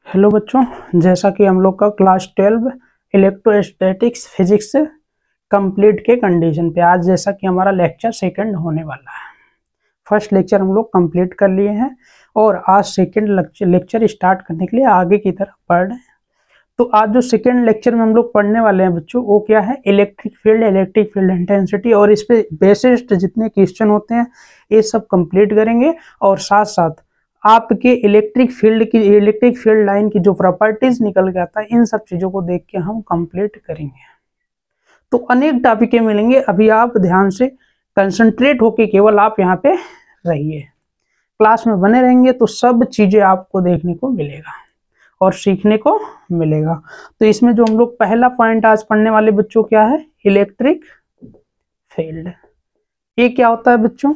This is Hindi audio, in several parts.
हेलो बच्चों, जैसा कि हम लोग का क्लास 12 इलेक्ट्रोस्टैटिक्स फिजिक्स कंप्लीट के कंडीशन पे आज जैसा कि हमारा लेक्चर सेकंड होने वाला है। फर्स्ट लेक्चर हम लोग कंप्लीट कर लिए हैं और आज सेकंड लेक्चर स्टार्ट करने के लिए आगे की तरफ बढ़ रहे हैं। तो आज जो सेकंड लेक्चर में हम लोग पढ़ने वाले हैं बच्चों, वो क्या है? इलेक्ट्रिक फील्ड इंटेंसिटी, और इस पे बेसिस्ड जितने क्वेश्चन होते हैं ये सब कंप्लीट करेंगे और साथ साथ आपके इलेक्ट्रिक फील्ड लाइन की जो प्रॉपर्टीज निकल के आता है, इन सब चीजों को देख के हम कंप्लीट करेंगे। तो अनेक टॉपिकें मिलेंगे, अभी आप ध्यान से कंसंट्रेट होके केवल आप यहाँ पे रहिए, क्लास में बने रहेंगे तो सब चीजें आपको देखने को मिलेगा और सीखने को मिलेगा। तो इसमें जो हम लोग पहला पॉइंट आज पढ़ने वाले बच्चों क्या है? Electric field. ये क्या होता है बच्चों?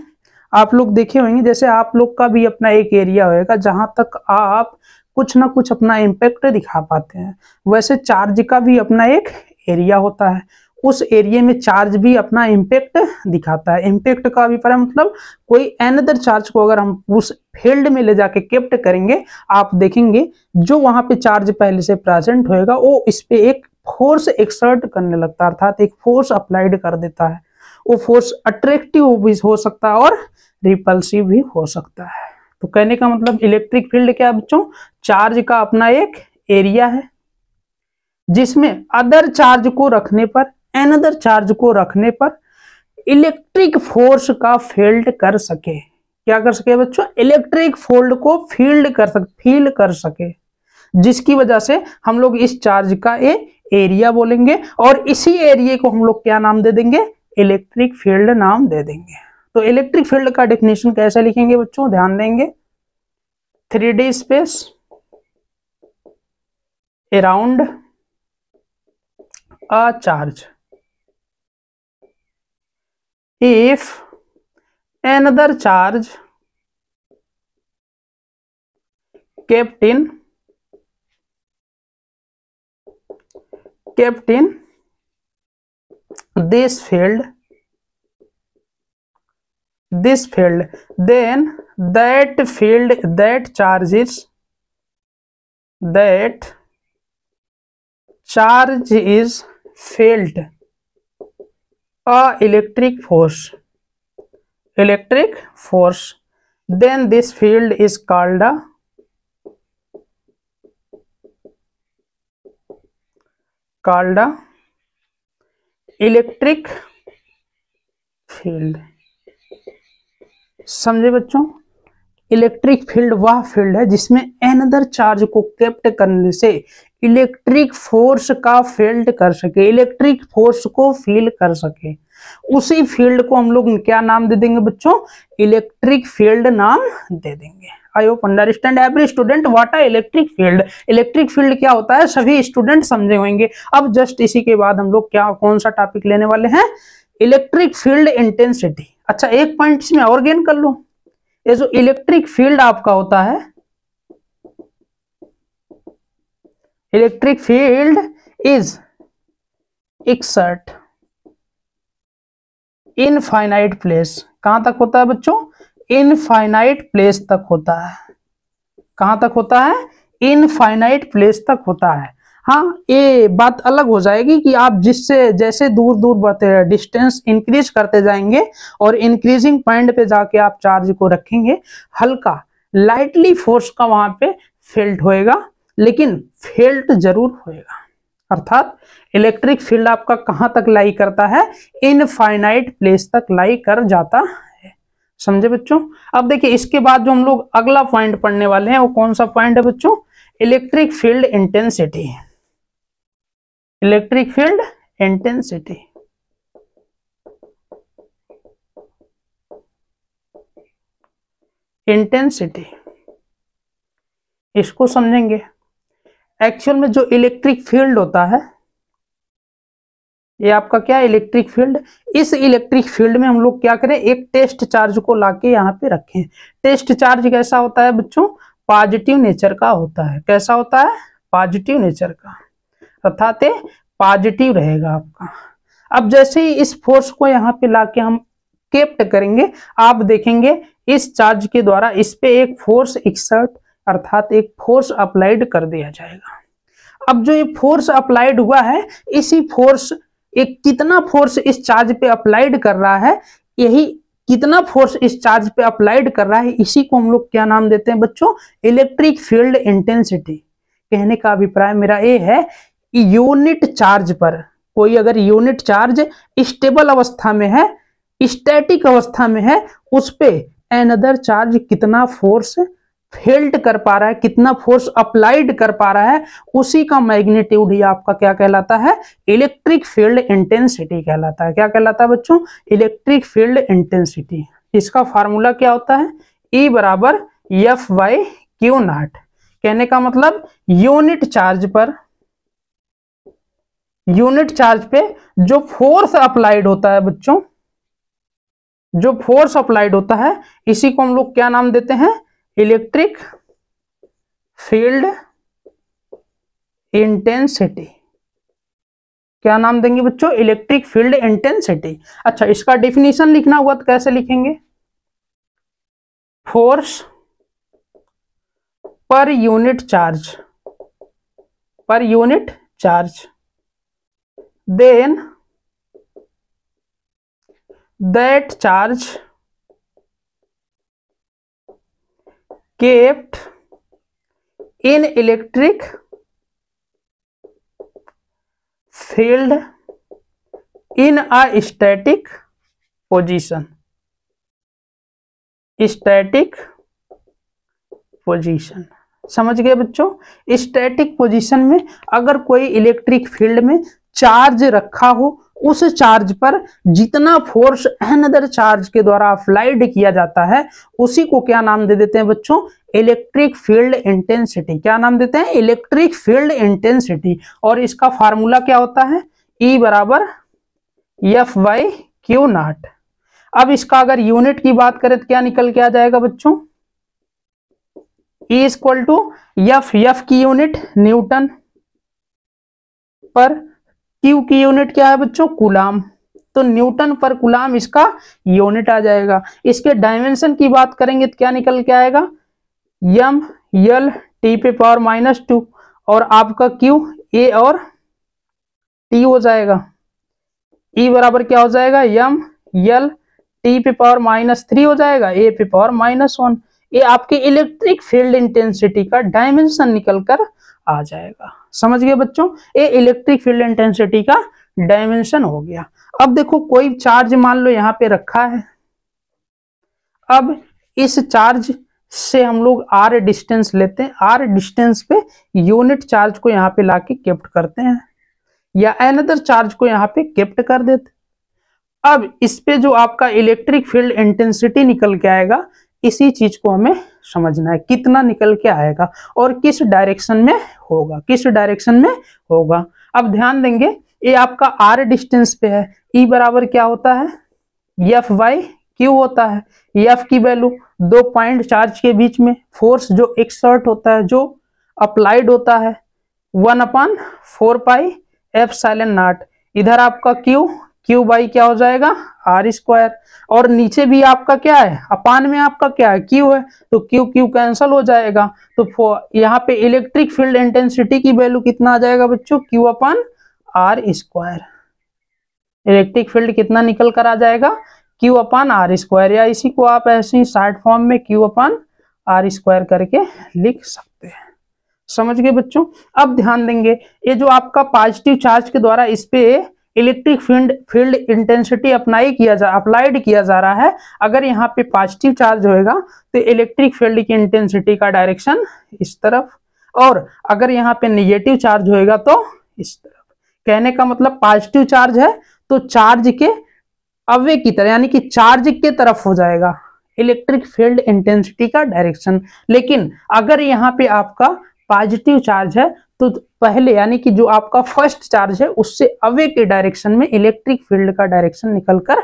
आप लोग देखे होंगे, जैसे आप लोग का भी अपना एक एरिया होगा जहां तक आप कुछ ना कुछ अपना इम्पैक्ट दिखा पाते हैं, वैसे चार्ज का भी अपना एक एरिया होता है। उस एरिया में चार्ज भी अपना इम्पैक्ट दिखाता है। इम्पैक्ट का अभिप्राय मतलब कोई अनदर चार्ज को अगर हम उस फील्ड में ले जाके कैप्ट करेंगे, आप देखेंगे जो वहां पे चार्ज पहले से प्रेजेंट होएगा वो इस पे एक फोर्स एक्सर्ट करने लगता है, अर्थात एक फोर्स अप्लाइड कर देता है। वो फोर्स अट्रैक्टिव भी हो सकता है और रिपल्सिव भी हो सकता है। तो कहने का मतलब इलेक्ट्रिक फील्ड क्या है बच्चों? चार्ज का अपना एक एरिया है जिसमें अदर चार्ज को रखने पर, अनदर चार्ज को रखने पर इलेक्ट्रिक फोर्स का फील्ड कर सके। क्या कर सके बच्चों? इलेक्ट्रिक फील्ड को फील कर सके, जिसकी वजह से हम लोग इस चार्ज का एरिया बोलेंगे और इसी एरिया को हम लोग क्या नाम दे देंगे? इलेक्ट्रिक फील्ड नाम दे देंगे। तो इलेक्ट्रिक फील्ड का डेफिनेशन कैसे लिखेंगे बच्चों? ध्यान देंगे। 3D space around a charge if another charge kept in this field, then that charge is felt a electric force, then this field is called a electric field. समझे बच्चों? इलेक्ट्रिक फील्ड वह फील्ड है जिसमें अनदर चार्ज को कैप्ट करने से इलेक्ट्रिक फोर्स का फील्ड कर सके, इलेक्ट्रिक फोर्स को फील कर सके। उसी फील्ड को हम लोग क्या नाम दे देंगे बच्चों? इलेक्ट्रिक फील्ड नाम दे देंगे। I hope understand every student what are electric field. Electric field क्या होता है सभी स्टूडेंट समझे होंगे। अब जस्ट इसी के बाद हम लोग कौन सा टॉपिक लेने वाले हैं? Electric field intensity. अच्छा, एक पॉइंट इसमें और गेन कर लो। ये जो इलेक्ट्रिक फील्ड आपका होता है, electric field is exert infinite place. कहां तक होता है बच्चों? इनफाइनाइट प्लेस तक होता है। कहां तक होता है? इनफाइनाइट प्लेस तक होता है। हाँ, ये बात अलग हो जाएगी कि आप जिससे जैसे दूर दूर बढ़ते हैं, डिस्टेंस इंक्रीज करते जाएंगे और इंक्रीजिंग पॉइंट पे जाके आप चार्ज को रखेंगे, हल्का लाइटली फोर्स का वहां पे फेल्ट होएगा, लेकिन फेल्ट जरूर होएगा। अर्थात इलेक्ट्रिक फील्ड आपका कहां तक लाई करता है? इनफाइनाइट प्लेस तक लाई कर जाता है। समझे बच्चों? अब देखिए, इसके बाद जो हम लोग अगला पॉइंट पढ़ने वाले हैं वो कौन सा पॉइंट है बच्चों? Electric field intensity. Electric field intensity. Intensity इसको समझेंगे। एक्चुअल में जो इलेक्ट्रिक फील्ड होता है, ये आपका क्या है? Electric field. इस इलेक्ट्रिक फील्ड में हम लोग क्या करें? एक टेस्ट चार्ज को लाके यहाँ पे रखें। टेस्ट चार्ज कैसा होता है बच्चों? पॉजिटिव नेचर का होता है। कैसा होता है? पॉजिटिव नेचर का, अर्थात पॉजिटिव रहेगा आपका। अब जैसे ही इस फोर्स को यहाँ पे लाके हम कैप्ट करेंगे, आप देखेंगे इस चार्ज के द्वारा इस पे एक फोर्स एक्सर्ट अर्थात एक फोर्स अप्लाइड कर दिया जाएगा। अब जो ये फोर्स अप्लाइड हुआ है, इसी फोर्स, एक कितना फोर्स इस चार्ज पे अप्लाइड कर रहा है, यही कितना फोर्स इस चार्ज पे अप्लाइड कर रहा है, इसी को हम लोग क्या नाम देते हैं बच्चों, इलेक्ट्रिक फील्ड इंटेंसिटी। कहने का अभिप्राय मेरा ये है कि यूनिट चार्ज पर, कोई अगर यूनिट चार्ज स्टेबल अवस्था में है, स्टैटिक अवस्था में है, उस पे अनदर चार्ज कितना फोर्स फील्ड कर पा रहा है, कितना फोर्स अप्लाइड कर पा रहा है, उसी का मैग्नीट्यूड ही आपका क्या कहलाता है, इलेक्ट्रिक फील्ड इंटेंसिटी कहलाता है। क्या कहलाता है बच्चों, इलेक्ट्रिक फील्ड इंटेंसिटी। इसका फार्मूला क्या होता है, E बराबर F/Q0। कहने का मतलब यूनिट चार्ज पे जो फोर्स अप्लाइड होता है बच्चों, जो फोर्स अप्लाइड होता है, इसी को हम लोग क्या नाम देते हैं, इलेक्ट्रिक फील्ड इंटेंसिटी। क्या नाम देंगे बच्चों, इलेक्ट्रिक फील्ड इंटेंसिटी। अच्छा, इसका डेफिनेशन लिखना हुआ तो कैसे लिखेंगे, फोर्स पर unit charge, then that charge kept in electric field in a static position। समझ गए बच्चों, स्टैटिक पोजीशन में अगर कोई इलेक्ट्रिक फील्ड में चार्ज रखा हो, उस चार्ज पर जितना फोर्स अनदर चार्ज के द्वारा अप्लाइड किया जाता है, उसी को क्या नाम दे देते हैं बच्चों, इलेक्ट्रिक फील्ड इंटेंसिटी। क्या नाम देते हैं, इलेक्ट्रिक फील्ड इंटेंसिटी। और इसका फार्मूला क्या होता है, E बराबर F/Q0। अब इसका अगर यूनिट की बात करें तो क्या निकल के आ जाएगा बच्चों, E इक्वल टू F की यूनिट न्यूटन पर, Q की यूनिट क्या है बच्चों, कूलाम। तो न्यूटन पर कूलाम इसका यूनिट आ जाएगा। इसके डायमेंशन की बात करेंगे तो क्या निकल के आएगा, m/L/T⁻², और आपका Q A और T हो जाएगा। E बराबर क्या हो जाएगा, m/L/T⁻³ हो जाएगा, A⁻⁻1। ये आपके इलेक्ट्रिक फील्ड इंटेंसिटी का डायमेंशन निकल कर आ जाएगा। समझ गए बच्चों, ये इलेक्ट्रिक फील्ड इंटेंसिटी का डायमेंशन हो गया। अब देखो, कोई चार्ज मान लो यहाँ पे रखा है, अब इस चार्ज से हम लोग r डिस्टेंस लेते हैं, r डिस्टेंस पे यूनिट चार्ज को यहाँ पे लाके केप्ट करते हैं, या अनदर चार्ज को यहाँ पे केप्ट कर देते। अब इस पे जो आपका इलेक्ट्रिक फील्ड इंटेंसिटी निकल के आएगा, इसी चीज को हमें समझना है, कितना निकल के आएगा और किस डायरेक्शन में होगा, अब ध्यान देंगे, ये आपका r डिस्टेंस पे है, E बराबर क्या होता है, F/Q होता है। F की वैल्यू, दो पॉइंट चार्ज के बीच में फोर्स जो एक्सर्ट होता है, जो अप्लाइड होता है, 1/4πε0। इधर आपका Q बाई क्या हो जाएगा, r², और नीचे भी आपका क्या है, अपान में आपका क्या है, Q है, तो Q कैंसल हो जाएगा। तो यहाँ पे इलेक्ट्रिक फील्ड इंटेंसिटी की वैल्यू कितना आ जाएगा बच्चों, Q/r²। इलेक्ट्रिक फील्ड कितना निकल कर आ जाएगा, Q/r², या इसी को आप ऐसे ही शॉर्ट फॉर्म में Q/r² करके लिख सकते हैं। समझ गए बच्चों। अब ध्यान देंगे, ये जो आपका पॉजिटिव चार्ज के द्वारा इस पे इलेक्ट्रिक फील्ड इंटेंसिटी अप्लाइड किया जा रहा है, अगर यहाँ पे पॉजिटिव चार्ज होएगा तो इलेक्ट्रिक फील्ड की इंटेंसिटी का डायरेक्शन इस तरफ, और अगर यहाँ पे नेगेटिव चार्ज होएगा तो इस तरफ। कहने का मतलब पॉजिटिव चार्ज है तो चार्ज के अवे की तरह, यानी कि चार्ज के तरफ हो जाएगा इलेक्ट्रिक फील्ड इंटेंसिटी का डायरेक्शन। लेकिन अगर यहाँ पे आपका पॉजिटिव चार्ज है तो पहले, यानी कि जो आपका फर्स्ट चार्ज है उससे अवे के डायरेक्शन में इलेक्ट्रिक फील्ड का डायरेक्शन निकल कर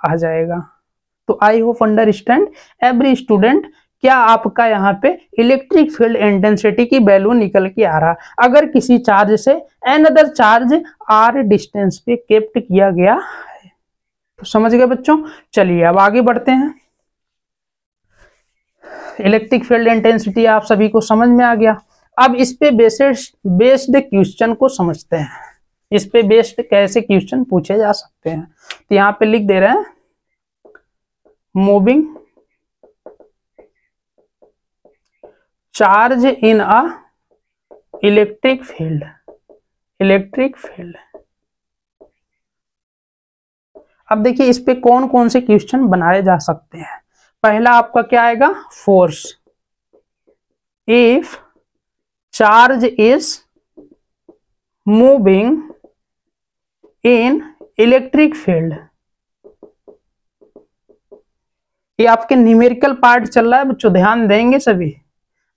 आ जाएगा। तो आई होप अंडरस्टैंड एवरी स्टूडेंट, क्या आपका यहाँ पे इलेक्ट्रिक फील्ड इंटेंसिटी की वैल्यू निकल के आ रहा, अगर किसी चार्ज से अनदर चार्ज r डिस्टेंस पे केप्ट किया गया है। तो समझ गए बच्चों। चलिए अब आगे बढ़ते हैं। इलेक्ट्रिक फील्ड इंटेंसिटी आप सभी को समझ में आ गया। अब इस पे बेस्ड क्वेश्चन को समझते हैं, इस पे बेस्ड कैसे क्वेश्चन पूछे जा सकते हैं। तो यहाँ पे लिख दे रहे हैं moving charge in a electric field, electric field. अब देखिए इस पे कौन कौन से क्वेश्चन बनाए जा सकते हैं। पहला आपका क्या आएगा, force. If charge is moving in electric field, ये आपके न्यूमेरिकल पार्ट चल रहा है बच्चों, ध्यान देंगे सभी।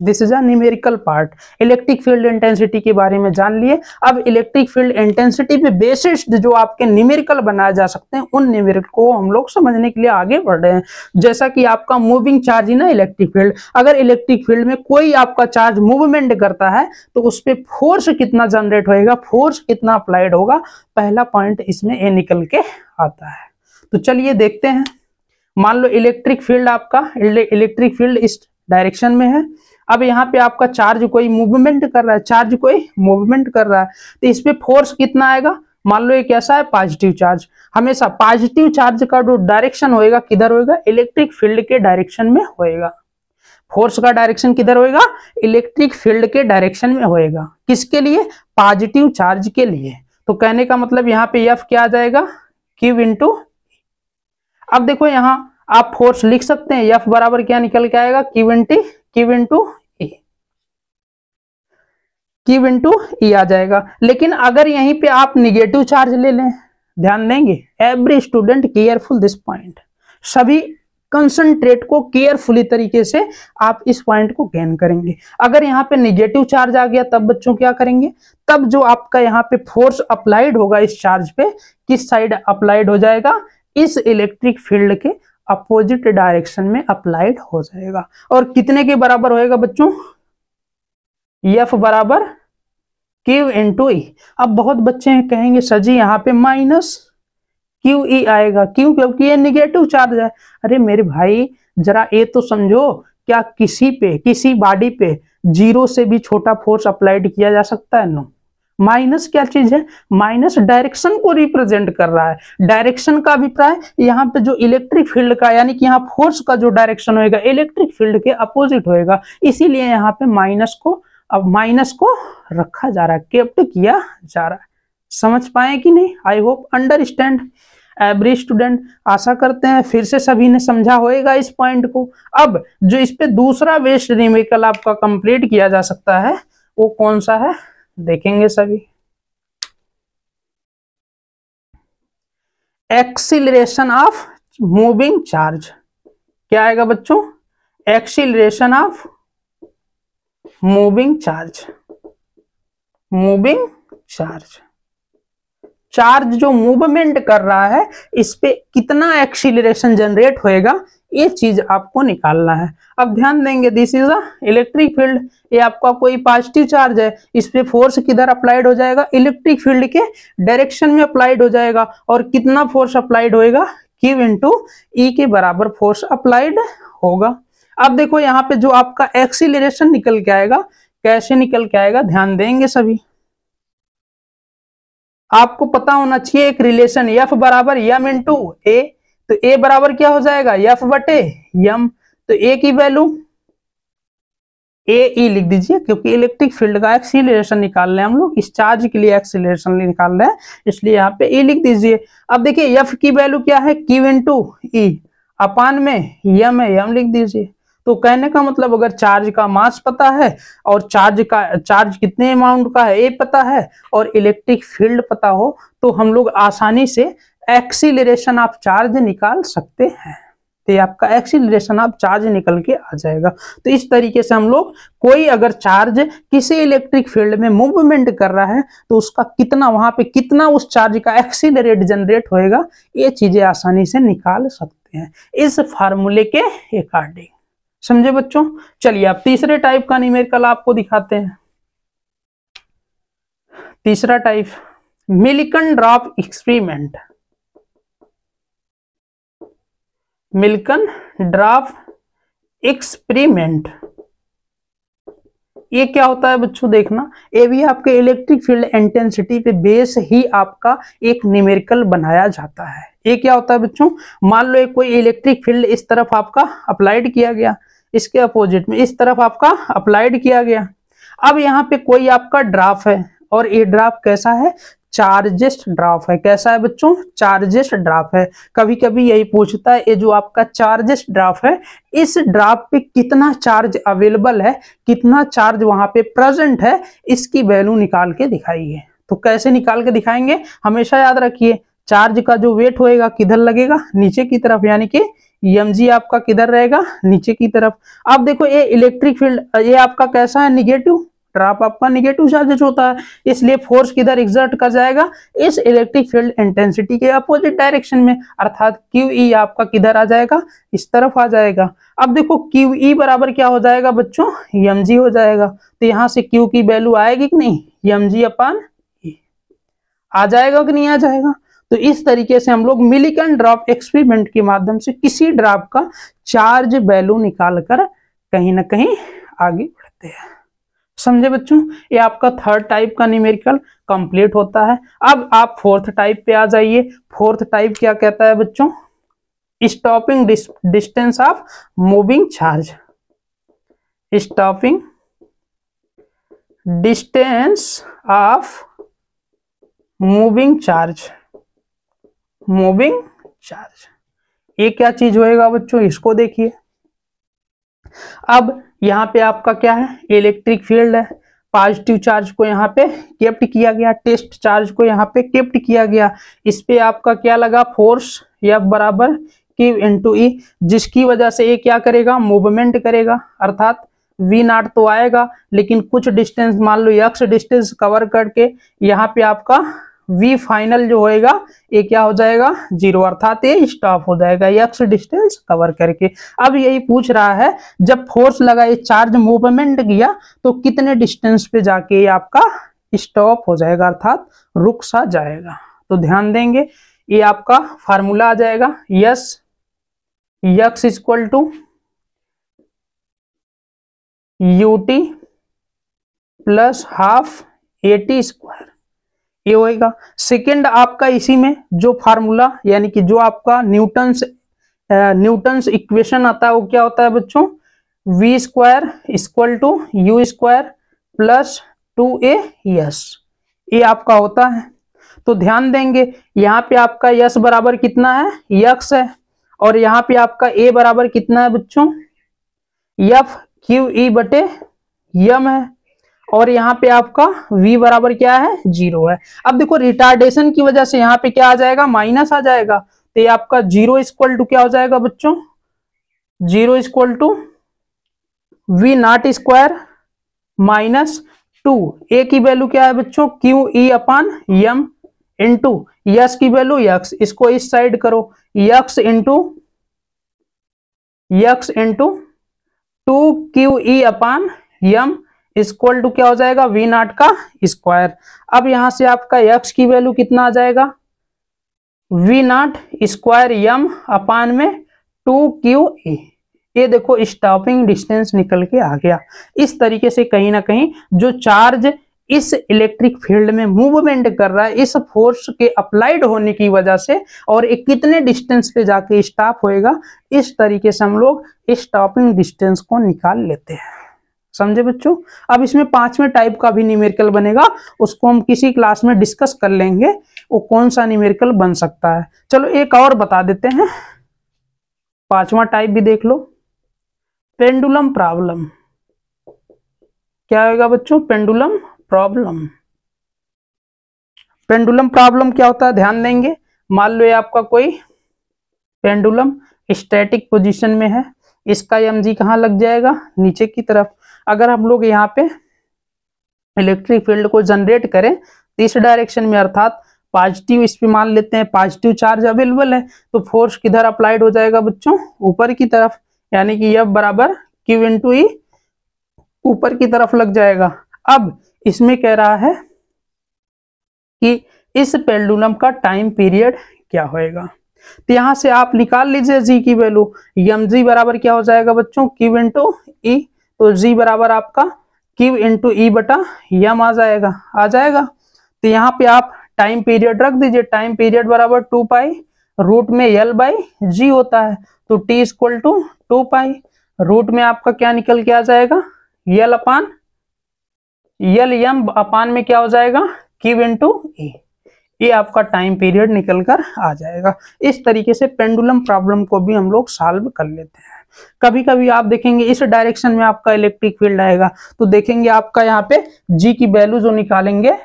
This is a numerical part. Electric field intensity के बारे में जान लिए। अब इलेक्ट्रिक फील्ड इंटेंसिटी पे बेसिस्ड जो आपके न्यूमेरिकल बनाए जा सकते हैं, उन न्यूमेरिकल को हम लोग समझने के लिए आगे बढ़ रहे हैं। जैसा कि आपका moving charge in electric field, अगर इलेक्ट्रिक फील्ड में कोई आपका चार्ज मूवमेंट करता है तो उस पर फोर्स कितना जनरेट होएगा, फोर्स कितना अप्लाइड होगा, पहला पॉइंट इसमें ये निकल के आता है। तो चलिए देखते हैं। मान लो इलेक्ट्रिक फील्ड आपका, इलेक्ट्रिक फील्ड इस डायरेक्शन में है। अब यहाँ पे आपका चार्ज कोई मूवमेंट कर रहा है, चार्ज कोई मूवमेंट कर रहा है, तो इस पे फोर्स कितना आएगा। मान लो ये कैसा है, पॉजिटिव चार्ज। हमेशा पॉजिटिव चार्ज का जो डायरेक्शन होएगा किधर होएगा, इलेक्ट्रिक फील्ड के डायरेक्शन में होएगा। फोर्स का डायरेक्शन किधर होएगा, इलेक्ट्रिक फील्ड के डायरेक्शन में होएगा। किसके लिए, पॉजिटिव चार्ज के लिए। तो कहने का मतलब यहाँ पे एफ क्या आ जाएगा, क्यू इंटू। अब देखो यहाँ आप फोर्स लिख सकते हैं, एफ बराबर क्या निकल के आएगा, क्यू इंटू क्यू इंटू ई आ जाएगा। लेकिन अगर यहीं पे आप निगेटिव चार्ज ले लें, ध्यान देंगे, every student careful this point, सभी कंसंट्रेट को केयरफुली तरीके से आप इस पॉइंट को गेन करेंगे। अगर यहाँ पे निगेटिव चार्ज आ गया तब बच्चों क्या करेंगे, तब जो आपका यहाँ पे फोर्स अप्लाइड होगा इस चार्ज पे, किस साइड अप्लाइड हो जाएगा, इस इलेक्ट्रिक फील्ड के अपोजिट डायरेक्शन में अप्लाइड हो जाएगा। और कितने के बराबर होएगा बच्चों, एफ बराबर क्यू इंटू ई। अब बहुत बच्चे कहेंगे सर जी यहाँ पे माइनस क्यू ई आएगा, क्यों, क्योंकि ये निगेटिव चार्ज है। अरे मेरे भाई जरा ये तो समझो, क्या किसी बॉडी पे जीरो से भी छोटा फोर्स अप्लाइड किया जा सकता है, नो। माइनस क्या चीज है, माइनस डायरेक्शन को रिप्रेजेंट कर रहा है। डायरेक्शन का अभिप्राय यहाँ पे जो इलेक्ट्रिक फील्ड का, यानी कि यहाँ फोर्स का जो डायरेक्शन होएगा इलेक्ट्रिक फील्ड के अपोजिट होएगा, इसीलिए यहाँ पे माइनस को रखा जा रहा है, केप्ट किया जा रहा है। समझ पाए कि नहीं, I hope understand every student. आशा करते हैं फिर से सभी ने समझा होएगा इस पॉइंट को। अब जो इस पे दूसरा बेस्ड न्यूमेरिकल आपका कंप्लीट किया जा सकता है वो कौन सा है, देखेंगे सभी। एक्सीलरेशन ऑफ मूविंग चार्ज, क्या आएगा बच्चों, acceleration of moving charge. Moving charge जो मूवमेंट कर रहा है इस पे कितना एक्सीलरेशन जनरेट होएगा, ये चीज आपको निकालना है। अब ध्यान देंगे, this is a electric field, ये आपका कोई पॉजिटिव चार्ज है, इस पे फोर्स किधर अप्लाइड हो जाएगा, इलेक्ट्रिक फील्ड के डायरेक्शन में अप्लाइड हो जाएगा। और कितना फोर्स अप्लाइड होएगा, क्यू इंटू ई के बराबर फोर्स अप्लाइड होगा। अब देखो यहाँ पे जो आपका एक्सीलरेशन निकल के आएगा, कैसे निकल के आएगा, ध्यान देंगे सभी। आपको पता होना चाहिए एक रिलेशन, एफ बराबर एम इंटू ए। तो ए बराबर क्या हो जाएगा, एफ बटे एम। तो ए की वैल्यू ए ई लिख दीजिए, क्योंकि इलेक्ट्रिक फील्ड का एक्सीलरेशन निकाल रहे हैं हम लोग, इस चार्ज के लिए एक्सीलरेशन निकाल रहे हैं, इसलिए यहाँ पे ए लिख दीजिए। अब देखिए एफ की वैल्यू क्या है, क्यू इंटू ई, अपान में एम है, एम लिख दीजिए। तो कहने का मतलब अगर चार्ज का मास पता है और चार्ज कितने अमाउंट का है ये पता है और इलेक्ट्रिक फील्ड पता हो, तो हम लोग आसानी से एक्सीलरेशन ऑफ चार्ज निकाल सकते हैं। तो आपका एक्सीलरेशन ऑफ चार्ज निकल के आ जाएगा। तो इस तरीके से हम लोग कोई अगर चार्ज किसी इलेक्ट्रिक फील्ड में मूवमेंट कर रहा है तो उसका कितना, वहां पे कितना उस चार्ज का एक्सीलरेट जनरेट होएगा, ये चीजें आसानी से निकाल सकते हैं इस फार्मूले के अकॉर्डिंग। समझे बच्चों। चलिए अब तीसरे टाइप का न्यूमेरिकल आपको दिखाते हैं। तीसरा type, Milton drop experiment. Milton drop experiment. ये क्या होता है बच्चों, देखना, ये भी आपके इलेक्ट्रिक फील्ड इंटेंसिटी पे बेस ही आपका एक न्यूमेरिकल बनाया जाता है। ये क्या होता है बच्चों, मान लो एक कोई इलेक्ट्रिक फील्ड इस तरफ आपका अप्लाइड किया गया, इसके अपोजिट में इस तरफ आपका अप्लाइड किया गया। अब यहाँ पे कोई आपका ड्रॉप है और ये ड्रॉप कैसा है, चार्जेस्ट ड्रॉप है। कैसा है बच्चों, चार्जेस्ट ड्रॉप है। कभी कभी यही पूछता है, ये जो आपका चार्जेस्ट ड्रॉप है, इस ड्रॉप पे कितना चार्ज अवेलेबल है, कितना चार्ज वहां पे प्रेजेंट है, इसकी वैल्यू निकाल के दिखाइए। तो कैसे निकाल के दिखाएंगे, हमेशा याद रखिए, चार्ज का जो वेट होएगा किधर लगेगा, नीचे की तरफ, यानी कि mg आपका किधर रहेगा, नीचे की तरफ। अब देखो ये इलेक्ट्रिक फील्ड, ये आपका कैसा है, निगेटिव, ड्रॉप आपका निगेटिव चार्जेस होता है, इसलिए फोर्स किधर एग्जर्ट कर जाएगा, इस इलेक्ट्रिक फील्ड इंटेंसिटी के अपोजिट डायरेक्शन में, अर्थात QE आपका किधर आ जाएगा, इस तरफ आ जाएगा। अब देखो QE बराबर क्या हो जाएगा बच्चों, mg हो जाएगा। तो यहां से Q की वैल्यू आएगी कि नहीं, mg/E आ जाएगा कि नहीं आ जाएगा। तो इस तरीके से हम लोग मिलिकन ड्रॉप एक्सपेरिमेंट के माध्यम से किसी ड्रॉप का चार्ज वैल्यू निकालकर कहीं ना कहीं आगे बढ़ते हैं। समझे बच्चों, ये आपका थर्ड टाइप का न्यूमेरिकल कंप्लीट होता है। अब आप फोर्थ टाइप पे आ जाइए। फोर्थ टाइप क्या कहता है बच्चों, stopping distance of moving charge. Stopping distance of moving charge. Moving charge ये क्या चीज होएगा बच्चों, इसको देखिए। अब यहाँ पे आपका क्या है, इलेक्ट्रिक फील्ड है, पॉजिटिव चार्ज को यहाँ पे केप्ट किया गया, टेस्ट चार्ज को यहाँ पे केप्ट किया गया। इस पे आपका क्या लगा, फोर्स F बराबर Q इंटू E, जिसकी वजह से ये क्या करेगा, मूवमेंट करेगा, अर्थात V0 तो आएगा, लेकिन कुछ डिस्टेंस, मान लो x डिस्टेंस कवर करके यहाँ पे आपका V फाइनल जो होएगा ये क्या हो जाएगा, 0, अर्थात ये स्टॉप हो जाएगा x डिस्टेंस कवर करके। अब यही पूछ रहा है, जब फोर्स लगा, ये चार्ज मूवमेंट किया, तो कितने डिस्टेंस पे जाके ये आपका स्टॉप हो जाएगा, अर्थात रुक सा जाएगा। तो ध्यान देंगे, ये आपका फार्मूला आ जाएगा, x equal to ut plus half AT², ये होएगा। सेकेंड आपका इसी में जो फार्मूला, यानी कि जो आपका न्यूटन्स इक्वेशन आता है, वो क्या होता है बच्चों, v² equal to u² plus 2as, ये आपका होता है। तो ध्यान देंगे, यहाँ पे आपका s बराबर कितना है, x है, और यहाँ पे आपका a बराबर कितना है बच्चों, F/QE/m है, और यहाँ पे आपका v बराबर क्या है, 0 है। अब देखो रिटार्डेशन की वजह से यहाँ पे क्या आ जाएगा, माइनस आ जाएगा। तो ये आपका 0 इक्वल टू क्या हो जाएगा बच्चों, 0 equal to V0² minus 2, a की वैल्यू क्या है बच्चों, QE/m इंटू यस की वैल्यू x, इसको इस साइड करो, x into 2QE/m equal to क्या हो जाएगा, V0 का स्क्वायर। अब यहां से आपका x की वैल्यू कितना आ जाएगा, V0² m/में 2QE। ये देखो स्टॉपिंग डिस्टेंस निकल के आ गया। इस तरीके से कहीं ना कहीं जो चार्ज इस इलेक्ट्रिक फील्ड में मूवमेंट कर रहा है, इस फोर्स के अप्लाइड होने की वजह से, और एक कितने डिस्टेंस पे जाके स्टॉप होएगा, इस तरीके से हम लोग स्टॉपिंग डिस्टेंस को निकाल लेते हैं। समझे बच्चों। अब इसमें 5वें टाइप का भी न्यूमेरिकल बनेगा, उसको हम किसी क्लास में डिस्कस कर लेंगे, वो कौन सा न्यूमेरिकल बन सकता है। चलो एक और बता देते हैं, 5वां टाइप भी देख लो, पेंडुलम प्रॉब्लम। क्या होगा बच्चों, पेंडुलम प्रॉब्लम। पेंडुलम प्रॉब्लम क्या होता है, ध्यान देंगे। मान लो ये आपका कोई पेंडुलम स्टैटिक पोजीशन में है, इसका mg कहाँ लग जाएगा, नीचे की तरफ। अगर हम लोग यहाँ पे इलेक्ट्रिक फील्ड को जनरेट करें तो इस डायरेक्शन में, अर्थात पॉजिटिव, इस पे मान लेते हैं पॉजिटिव चार्ज अवेलेबल है, तो फोर्स किधर अप्लाइड हो जाएगा बच्चों, ऊपर की तरफ, यानी कि F बराबर Q इंटू E, ऊपर की तरफ लग जाएगा। अब इसमें कह रहा है कि इस पेंडुलम का टाइम पीरियड क्या होएगा। तो यहाँ से आप निकाल लीजिए जी की वैल्यू, एम जी बराबर क्या हो जाएगा बच्चों, क्यू इंटू ई। तो जी बराबर आपका क्यू इंटू ई बटा एम आ जाएगा। तो यहाँ पे आप टाइम पीरियड रख दीजिए, टाइम पीरियड बराबर 2 पाई रूट में एल बाई जी होता है, तो T equal to 2 pi root में आपका क्या निकल के आ जाएगा, L upon L M upon में क्या हो जाएगा, क्यू इंटू ई। ये आपका टाइम पीरियड निकल कर आ जाएगा। इस तरीके से पेंडुलम प्रॉब्लम को भी हम लोग सॉल्व कर लेते हैं। कभी कभी आप देखेंगे इस डायरेक्शन में आपका इलेक्ट्रिक फील्ड आएगा, तो देखेंगे आपका यहाँ पे जी की वैल्यू जो निकालेंगे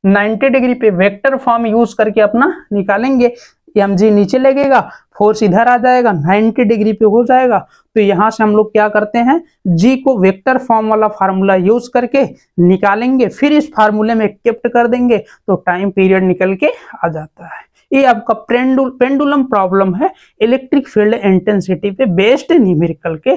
90 डिग्री पे वेक्टर फॉर्म यूज करके अपना निकालेंगे। एम जी नीचे लगेगा, फोर्स इधर आ जाएगा, 90 डिग्री पे हो जाएगा। तो यहां से हम लोग क्या करते हैं, जी को वेक्टर फॉर्म वाला फार्मूला यूज करके निकालेंगे, फिर इस फार्मूले में शिफ्ट कर देंगे तो टाइम पीरियड निकल के आ जाता है। ये आपका पेंडुलम प्रॉब्लम है इलेक्ट्रिक फील्ड इंटेंसिटी पे बेस्ड न्यूमेरिकल के।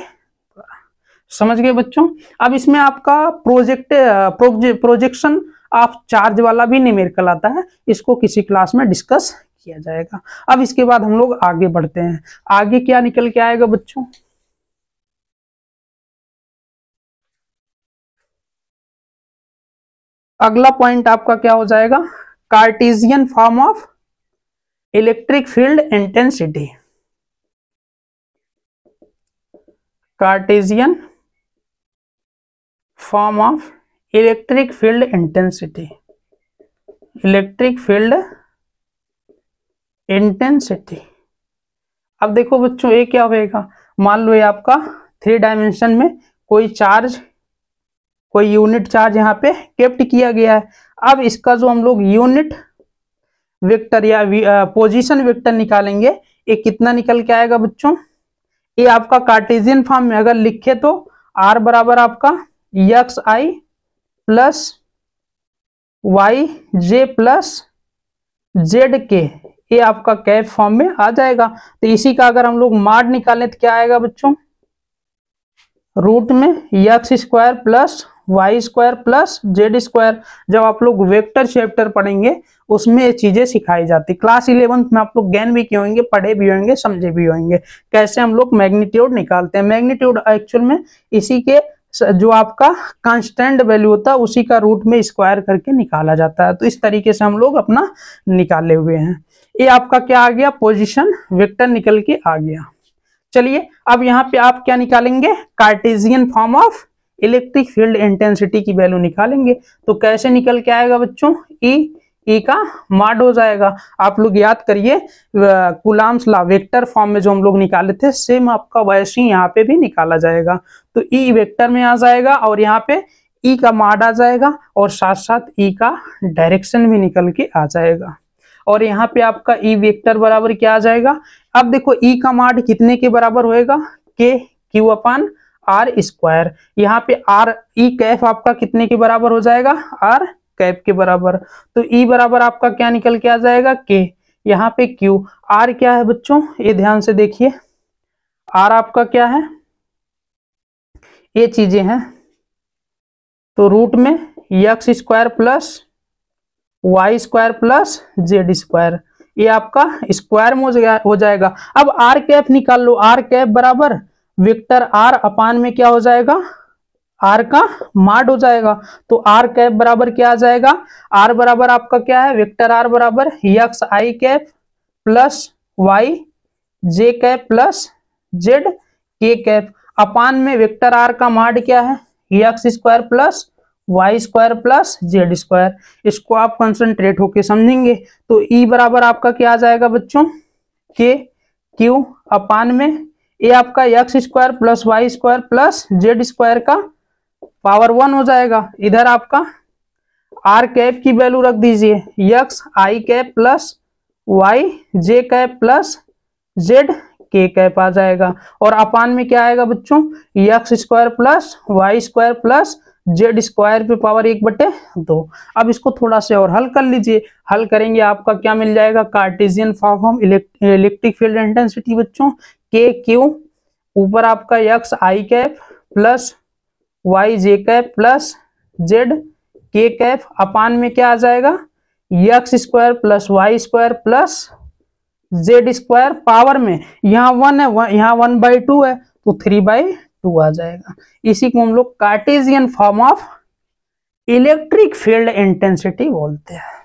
समझ गए बच्चों। अब इसमें आपका प्रोजेक्शन ऑफ चार्ज वाला भी न्यूमेरिकल आता है, इसको किसी क्लास में डिस्कस किया जाएगा। अब इसके बाद हम लोग आगे बढ़ते हैं। आगे क्या निकल के आएगा बच्चों, अगला पॉइंट आपका क्या हो जाएगा, Cartesian form of electric field intensity. Cartesian form of electric field intensity, electric field intensity. अब देखो बच्चों ये क्या होगा, मान लो ये आपका 3 डायमेंशन में कोई चार्ज, कोई यूनिट चार्ज यहाँ पे केप्ट किया गया है। अब इसका जो हम लोग यूनिट वेक्टर या पोजीशन वेक्टर निकालेंगे, ये कितना निकल के आएगा बच्चों, ये आपका कार्टेशियन फॉर्म में अगर लिखे तो r बराबर आपका एक्स आई प्लस वाई जे प्लस जेड के, ये आपका कैप फॉर्म में आ जाएगा। तो इसी का अगर हम लोग माड निकालें तो क्या आएगा बच्चों, रूट में x square plus y square plus z square. जब आप लोग वेक्टर चैप्टर पढ़ेंगे उसमें ये चीजें सिखाई जाती। क्लास 11th में आप लोग ज्ञान भी किए होंगे, पढ़े भी होंगे, समझे भी होंगे कैसे हम लोग मैग्नीट्यूड निकालते हैं। मैग्नीट्यूड एक्चुअल में इसी के जो आपका कांस्टेंट वैल्यू होता है उसी का रूट में स्क्वायर करके निकाला जाता है। तो इस तरीके से हम लोग अपना निकाले हुए हैं। ये आपका क्या आ गया, पोजीशन वेक्टर निकल के आ गया। चलिए अब यहाँ पे आप क्या निकालेंगे, Cartesian form of electric field intensity की वैल्यू निकालेंगे। तो कैसे निकल के आएगा बच्चों, ई का माड हो जाएगा। आप लोग याद करिए कूलम्ब्स लॉ वेक्टर फॉर्म में जो हम लोग निकाले थे, सेम आपका वैसे ही यहाँ पे भी निकाला जाएगा। तो ई वेक्टर में आ जाएगा और यहाँ पे ई का माड आ जाएगा और साथ साथ ई का डायरेक्शन भी निकल के आ जाएगा। और यहाँ पे आपका ई वेक्टर बराबर क्या आ जाएगा, अब देखो ई का माड कितने के बराबर होएगा, के क्यू अपान आर स्क्वायर। यहाँ पे आर ई कैफ आपका कितने के बराबर हो जाएगा, आर कैप के बराबर। तो ई बराबर आपका क्या निकल के आ जाएगा, के, यहाँ पे क्यू, आर क्या है बच्चों, ये ध्यान से देखिए, आर आपका क्या है, ये चीजें हैं। तो रूट में x square plus y square plus z square, ये आपका स्क्वायर में हो जाएगा। अब आर कैप निकाल लो, आर कैप बराबर वेक्टर आर अपान में क्या हो जाएगा, आर का माड हो जाएगा। तो आर कैप बराबर क्या आ जाएगा, आर बराबर आपका क्या है, वेक्टर आर बराबर x i cap plus y j cap plus z k cap upon में वेक्टर आर का माड क्या है, x square plus y square plus z square. इसको आप कंसंट्रेट होके समझेंगे। तो ई बराबर आपका क्या आ जाएगा बच्चों, के क्यू अपान में ये आपका x square plus y square plus z square का पावर 1 हो जाएगा। इधर आपका आर कैप की वैल्यू रख दीजिए, x i cap plus y j cap plus z k cap आ जाएगा। और अपान में क्या आएगा बच्चों, x square plus y square plus z square पे पावर 1/2। अब इसको थोड़ा से और हल कर लीजिए, हल करेंगे आपका क्या मिल जाएगा, Cartesian form electric field intensity बच्चों, के क्यू ऊपर आपका x i cap plus y j cap plus z k cap upon में क्या आ जाएगा, x square plus y square plus z square power में यहाँ 1 है, यहाँ 1/2 है तो 3/2 आ जाएगा। इसी को हम लोग Cartesian form of electric field intensity बोलते हैं।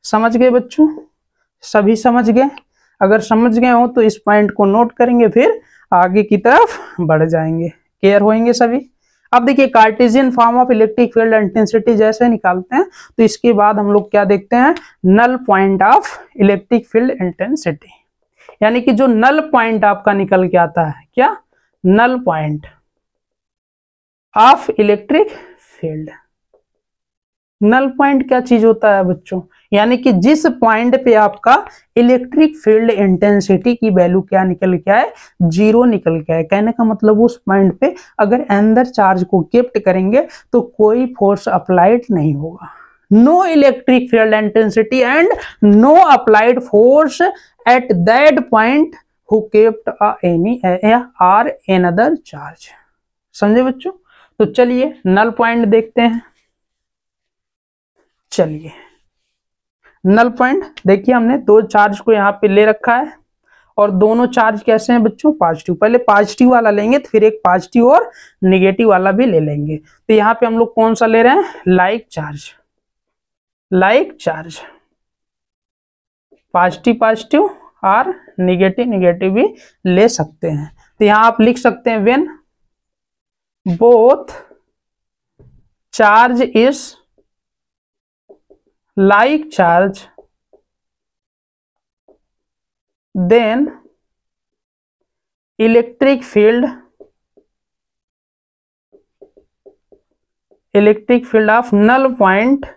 समझ गए बच्चों? सभी समझ गए? अगर समझ गए हो तो इस पॉइंट को नोट करेंगे, फिर आगे की तरफ बढ़ जाएंगे। क्लियर होंगे सभी? अब देखिए Cartesian form of electric field intensity जैसे निकालते हैं तो इसके बाद हम लोग क्या देखते हैं, null point of electric field intensity, यानी कि जो नल पॉइंट आपका निकल के आता है, क्या, null point of electric field. Null point क्या चीज होता है बच्चों, यानी कि जिस पॉइंट पे आपका इलेक्ट्रिक फील्ड इंटेंसिटी की वैल्यू क्या निकल के आए, 0 निकल के आए। कहने का मतलब उस पॉइंट पे अगर अंदर चार्ज को कीप्ट करेंगे तो कोई फोर्स अप्लाइड नहीं होगा। No electric field intensity and no applied force at that point who kept any or another charge. समझे बच्चों? तो चलिए नल पॉइंट देखते हैं। चलिए नल पॉइंट देखिए, हमने दो चार्ज को यहाँ पे ले रखा है और दोनों चार्ज कैसे हैं बच्चों, पॉजिटिव। पहले पॉजिटिव वाला लेंगे तो फिर एक पॉजिटिव और निगेटिव वाला भी ले लेंगे। तो यहाँ पे हम लोग कौन सा ले रहे हैं, like charge. Like charge, positive positive और निगेटिव निगेटिव भी ले सकते हैं। तो यहाँ आप लिख सकते हैं when both charge is like charge then electric field of null point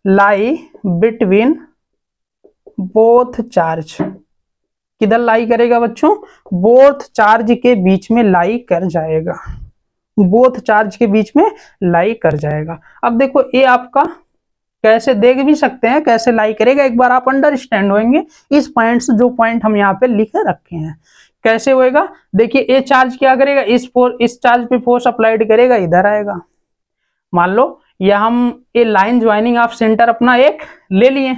lie between both charge। किधर लाई करेगा बच्चों, बोथ चार्ज के बीच में लाई कर जाएगा, बोथ चार्ज के बीच में लाई कर जाएगा। अब देखो ये आपका कैसे देख भी सकते हैं कैसे लाई करेगा, एक बार आप अंडरस्टैंड होंगे इस पॉइंट से, जो पॉइंट हम यहाँ पे लिख रखे हैं। कैसे होएगा, देखिए ये चार्ज क्या करेगा, इस चार्ज पे फोर्स अप्लाइड करेगा, इधर आएगा। मान लो या हम ये लाइन ज्वाइनिंग ऑफ सेंटर अपना एक ले लिए,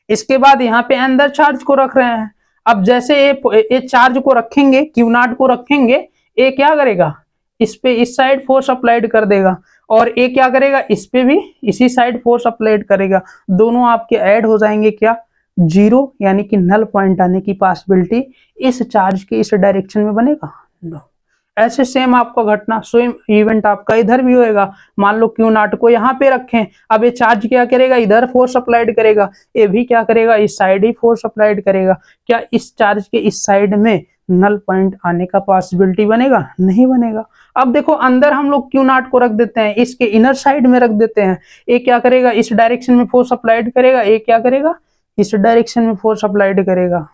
इसके बाद यहाँ पे अंदर चार्ज को रख रहे हैं। अब जैसे ये चार्ज को रखेंगे, Q0 को रखेंगे, ये क्या करेगा, इस पे इस साइड फोर्स अप्लाइड कर देगा और ये क्या करेगा, इस पे भी इसी साइड फोर्स अप्लाइड करेगा। दोनों आपके ऐड हो जाएंगे क्या, 0, यानी कि नल पॉइंट आने की पॉसिबिलिटी इस चार्ज के इस डायरेक्शन में बनेगा, नो। ऐसे सेम आपका घटना सेम इवेंट आपका इधर भी होएगा। मान लो Q0 को यहाँ पे रखें, अब ये चार्ज क्या करेगा, इधर फोर्स अप्लाइड करेगा, ये भी क्या करेगा, इस साइड ही फोर्स अप्लाइड करेगा। क्या इस चार्ज के इस साइड में नल पॉइंट आने का पॉसिबिलिटी बनेगा, नहीं बनेगा। अब देखो अंदर हम लोग Q0 को रख देते हैं, इसके इनर साइड में रख देते हैं, ये क्या करेगा, इस डायरेक्शन में फोर्स अप्लाइड करेगा, ये क्या करेगा, इस डायरेक्शन में फोर्स अप्लाइड करेगा।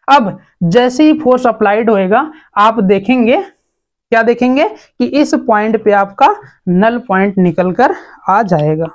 अब जैसे ही फोर्स अप्लाइड होएगा आप देखेंगे, क्या देखेंगे कि इस पॉइंट पे आपका नल पॉइंट निकल कर आ जाएगा।